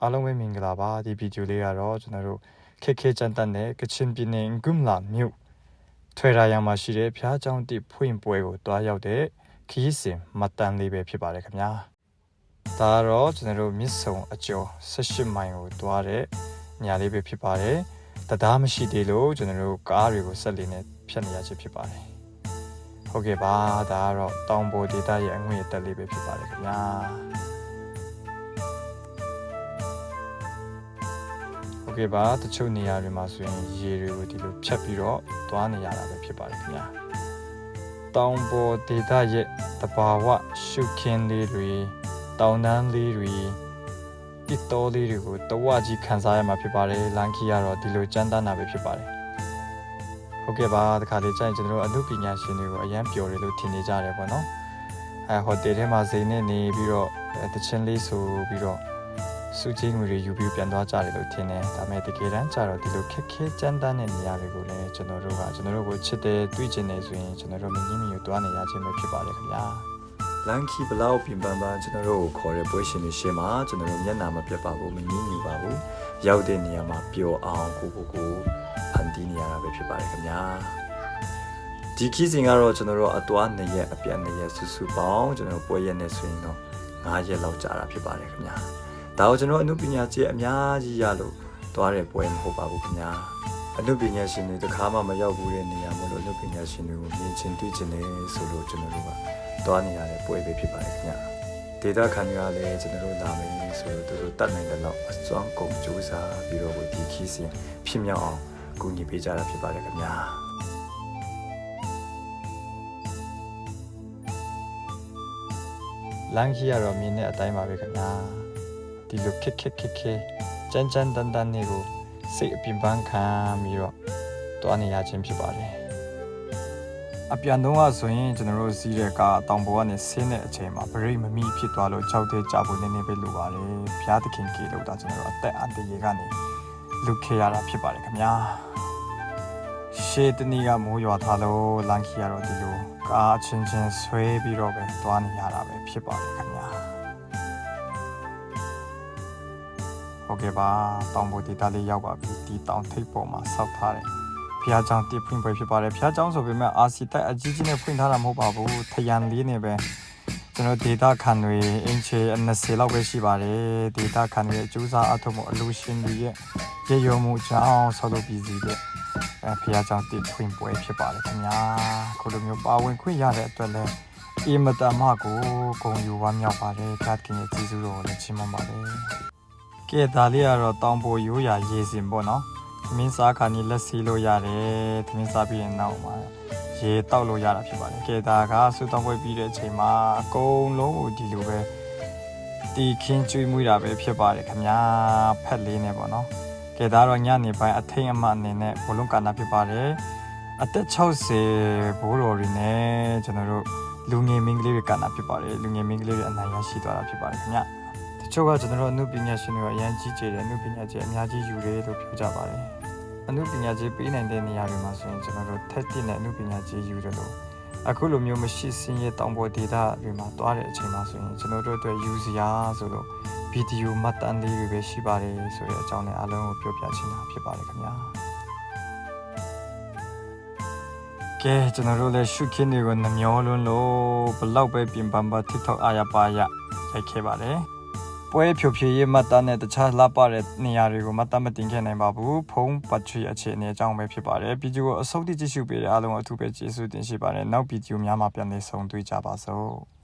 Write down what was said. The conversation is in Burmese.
အားလုံးပဲမင်္ဂလာပါဒီဗီဒီယိုလေးကတော့ကျွန်တော်တို့ခေကျန်တန်တဲ့ကချင်ပြည်နယ်ဂွမ်လာမြို့ထွေရာရံမှာရှိတဲ့ဖျားเจ้าတိဖွင့်ပွဲကိုတွားရောက်တဲ့ခီးစင်မတန်လေးပဲဖြစ်ပါတယ်ခင်ဗျာဒါတော့ကျွန်တော်တို့မြစ်ဆုံအကျော်18မိုင်ကိုတွားတဲ့နေရာလေးပဲဖြစ်ပါတယ်တရားမရှိသေးလို့ကျွန်တော်တို့ကားတွေကိုဆက်လေးနဲ့ဖြတ်နေရခြင်းဖြစ်ပါတယ်ဟုတ်ကဲ့ပါဒါကတော့တောင်ပေါ်ဒေသရဲ့အငွေအတက်လေးပဲဖြစ်ပါတယ်ခင်ဗျာဟုတ်ကဲ့ပါတချို့နေရာတွေမှာဆိုရင်ရေတွေကိုဒီလိုဖြတ်ပြီးတော့သွားနေရတာပဲဖြစ်ပါတယ်ခင်ဗျာတောင်ပေါ်ဒေသရဲ့တဘာဝရှုခင်းလေးတွေတောင်တန်းလေးတွေတိတော်လေးတွေကိုတဝကြီးခန်းစားရမှာဖြစ်ပါတယ်လန်ခီကတော့ဒီလိုကြမ်းတမ်းတာပဲဖြစ်ပါတယ်ဟုတ်ကဲ့ပါတခါလေကြာရင်ကျွန်တော်တို့အမှုပညာရှင်တွေကိုအရန်ပျော်တယ်လို့ထင်နေကြတယ်ပေါ့နော်ဟိုတယ်ထဲမှာစိန်နဲ့နေပြီးတော့တချင်းလေးဆိုပြီးတော့စုချင်းငွေတွေယူပြီးပြန်သွားကြတယ်လို့ထင်တယ်ဒါပေမဲ့တကယ်တမ်းကျတော့ဒီလိုခက်ခဲကြမ်းတမ်းတဲ့နေရာတွေကိုလည်းကျွန်တော်တို့ကိုချစ်တယ်တွေ့ကျင်နေဆိုရင်ကျွန်တော်တို့မငင်းမီကိုတွားနေရခြင်းပဲဖြစ်ပါတယ်ခင်ဗျာလန်ခီဘလောက်ပြင်ပန်းပန်းကျွန်တော်တို့ကိုခေါ်တဲ့ပွဲရှင်တွေရှေ့မှာကျွန်တော်တို့မျက်နှာမပြတ်ပါဘူးမငင်းမီပါဘူးရောက်တဲ့နေရာမှာပျော်အောင်ကိုဖန်တီးနေရတာပဲဖြစ်ပါတယ်ခင်ဗျာဒီခီးစဉ်ကတော့ကျွန်တော်တို့အတွား2ရက်အပြတ်2ရက်စုစုပေါင်းကျွန်တော်တို့ပွဲရက်နဲ့ဆိုရင်တော့9ရက်လောက်ကြာတာဖြစ်ပါတယ်ခင်ဗျာဒါကိုကျွန်တော်အမှုပညာကြီးအများကြီးရလို့တွားတဲ့ပွဲမဟုတ်ပါဘူးခင်ဗျာအမှုပညာရှင်တွေတခါမှမရောက်ဘူးတဲ့နေရာမို့လို့အမှုပညာရှင်တွေကိုမြင်ချင်းတွေ့ချင်းနေဆိုလို့ကျွန်တော်တို့ကတွားနေရတဲ့ပွဲပဲဖြစ်ပါတယ်ခင်ဗျာဒေတာခံရလဲကျွန်တော်တို့လာမယ်ဆိုလို့သူတို့တတ်နိုင်တဲ့လောက်အစွမ်းကုန်ကြိုးစားပြီးတော့ဒီခီးစဉ်ဖြစ်မြောက်အောင်ကူညီပေးကြတာဖြစ်ပါတယ်ခင်ဗျာလန်ခီကတော့မြင်တဲ့အတိုင်းပါပဲခင်ဗျာဒီလိုခက်ကြမ်းတန်နေကိုစိတ်အပြင်ပန်းခံပြီးတော့တွားနေရခြင်းဖြစ်ပါတယ်အပြန်တော့ဆိုရင်ကျွန်တော်တို့စီးတဲ့ကားတောင်ပေါ်ကနေဆင်းတဲ့အချိန်မှာဘရိတ်မမီဖြစ်သွားလို့ကြောက်တဲ့ကြဖို့နည်းနည်းပဲလိုပါတယ်ဘုရားသခင်ကြီးလို့ဒါကျွန်တော်တို့အသက်အန္တရာယ်ကနေလွတ်ခဲ့ရတာဖြစ်ပါတယ်ခင်ဗျာရှေ့တနေ့ကမိုးရွာထားလို့လန်ခီကတော့ဒီလိုကားချင်းဆွဲပြီးတော့ပဲတွားနေရတာပဲဖြစ်ပါတယ်ခင်ဗျာဟုတ်ကဲ့ပါတောင်ပေါ်ဒေသလေးရောက်ပါပြီဒီတောင်ထိပ်ပေါ်မှာဆောက်ထားတယ်ဖျားကြောင်တိဖွင့်ပွဲဖြစ်ပါတယ်ဖျားကြောင်ဆိုပေမဲ့အာစီတက်အကြီးကြီးနဲ့ဖွင့်ထားတာမဟုတ်ပါဘူးထရန်လေးနဲ့ပဲကျွန်တော်ဒေတာခန်တွေအင်ချေ20လောက်ပဲရှိပါတယ်ဒေတာခန်တွေအကျိုးစားအထုံးမအလူရှင်တွေရဲ့ရေရုံမှုကြောင်းဆောက်လုပ်ပြီးစီတဲ့ဖျားကြောင်တိဖွင့်ပွဲဖြစ်ပါတယ်ခင်ဗျာခုလိုမျိုးပါဝင်ခွင့်ရတဲ့အတွက်လည်းအင်မတန်မှကိုဂုဏ်ယူဝမ်းမြောက်ပါတယ်ဖျားခင်ရဲ့ကျေးဇူးတော်ကိုလည်းချီးမွမ်းပါတယ်ကဲဒါလေးကတော့တောင်ပေါ်ရိုးရာရေစင်ပေါ့နော်သမင်းစားခါနီလက်စီလို့ရတယ်သမင်းစားပြီးရင်နောက်မှာရေတောက်လို့ရတာဖြစ်ပါတယ်ကဲဒါကဆူတောင်းပွဲပြီးတဲ့အချိန်မှာအကုန်လုံးကိုဒီလိုပဲတီခင်းကျွေးမွေးတာပဲဖြစ်ပါတယ်ခင်ဗျာဖက်လေးနဲ့ပေါ့နော်ကဲဒါတော့ညနေပိုင်းအထိန်အမှအနေနဲ့ဘလုံးကနာဖြစ်ပါတယ်အသက်60ဘိုးတော်တွေနဲ့ကျွန်တော်တို့လူငယ်မင်းကလေးတွေကနာဖြစ်ပါတယ်လူငယ်မင်းကလေးတွေအနိုင်ရရှိသွားတာဖြစ်ပါတယ်ခင်ဗျာတချို့ကကျွန်တော်တို့အမှုပညာရှင်တွေအရန်ကြီးကျယ်တဲ့အမှုပညာကြီးအများကြီးယူတယ်လို့ပြောကြပါတယ်အမှုပညာကြီးပေးနိုင်တဲ့နေရာတွေမှာဆိုရင်ကျွန်တော်တို့ထက်တင်တဲ့အမှုပညာကြီးယူတယ်လို့အခုလိုမျိုးမရှိစင်းရဲ့တောင်ပေါ်ဒေသတွေမှာတွားတဲ့အချိန်မှာဆိုရင်ကျွန်တော်တို့အတွက်ယူစရာဆိုလို့ဗီဒီယိုမှတ်တမ်းလေးတွေပဲရှိပါတယ်ဆိုတဲ့အကြောင်းနဲ့အားလုံးကိုပြောပြချင်တာဖြစ်ပါတယ်ခင်ဗျာကဲကျွန်တော်တို့လည်းရှုခင်းတွေကိုနှမျောလွန်းလို့ဘလောက်ပဲပြင်ပန်းပါ TikTok အားရပါရရိုက်ခဲ့ပါတယ်ပွဲဖြိုဖြေရေးမှတ်တမ်းနဲ့တခြားလှပတဲ့နေရာတွေကိုမှတ်တမ်းမတင်ခဲ့နိုင်ပါဘူးဖုံးပတ်ချွေအခြေအနေအကြောင်းပဲဖြစ်ပါတယ်ဗီဒီယိုကိုအဆုံးထိကြည့်ရှုပေးတဲ့အားလုံးအထူးပဲကျေးဇူးတင်ရှိပါတယ်နောက်ဗီဒီယိုများမှာပြန်လည်ဆုံတွေ့ကြပါစို့